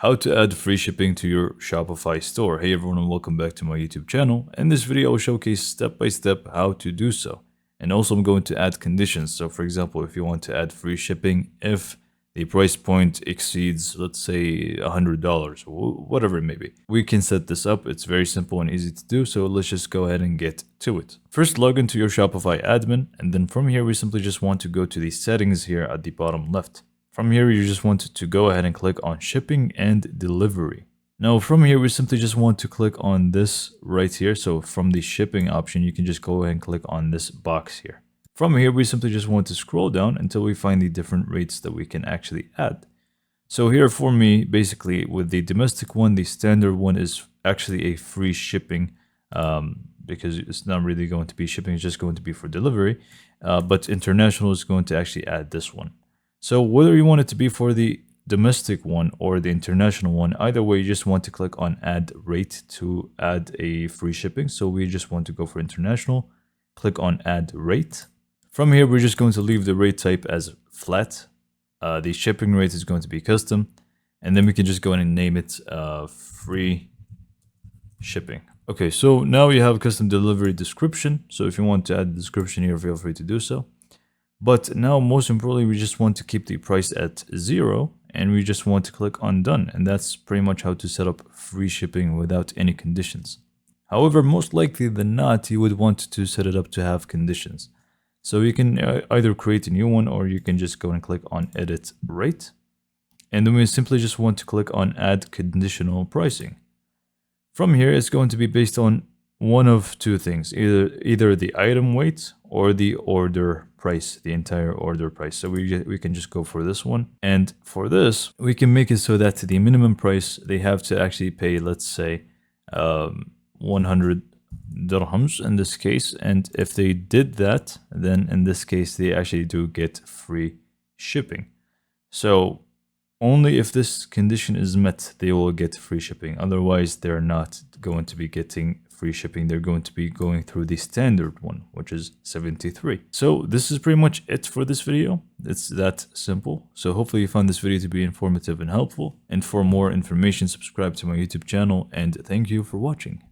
How to add free shipping to your Shopify store. Hey everyone, and welcome back to my YouTube channel. In this video, I'll showcase step by step how to do so. And also I'm going to add conditions. So for example, if you want to add free shipping, if the price point exceeds, let's say $100 or whatever it may be, we can set this up. It's very simple and easy to do. So let's just go ahead and get to it. First, log into your Shopify admin. And then from here, we simply just want to go to the settings here at the bottom left. From here, you just want to go ahead and click on shipping and delivery. Now from here, we simply just want to click on this right here. So from the shipping option, you can just go ahead and click on this box here. From here, we simply just want to scroll down until we find the different rates that we can actually add. So here for me, basically with the domestic one, the standard one is actually a free shipping because it's not really going to be shipping, it's just going to be for delivery. But international is going to actually add this one. So whether you want it to be for the domestic one or the international one, either way, you just want to click on add rate to add a free shipping. So we just want to go for international, click on add rate. From here, we're just going to leave the rate type as flat. The shipping rate is going to be custom. And then we can just go in and name it free shipping. Okay, so now you have custom delivery description. So if you want to add the description here, feel free to do so. But now, most importantly, we just want to keep the price at 0 and we just want to click on done. And that's pretty much how to set up free shipping without any conditions. However, most likely than not, you would want to set it up to have conditions. So you can either create a new one or you can just go and click on edit rate. And then we simply just want to click on add conditional pricing. From here, it's going to be based on one of two things, either the item weight or the order price, the entire order price. So we can just go for this one. And for this, we can make it so that the minimum price they have to actually pay, let's say 100 dirhams in this case. And if they did that, then in this case, they actually do get free shipping. So only if this condition is met, they will get free shipping. Otherwise, they're not going to be getting free shipping. They're going to be going through the standard one, which is 73. So this is pretty much it for this video. It's that simple. So hopefully you found this video to be informative and helpful. And for more information, subscribe to my YouTube channel. And thank you for watching.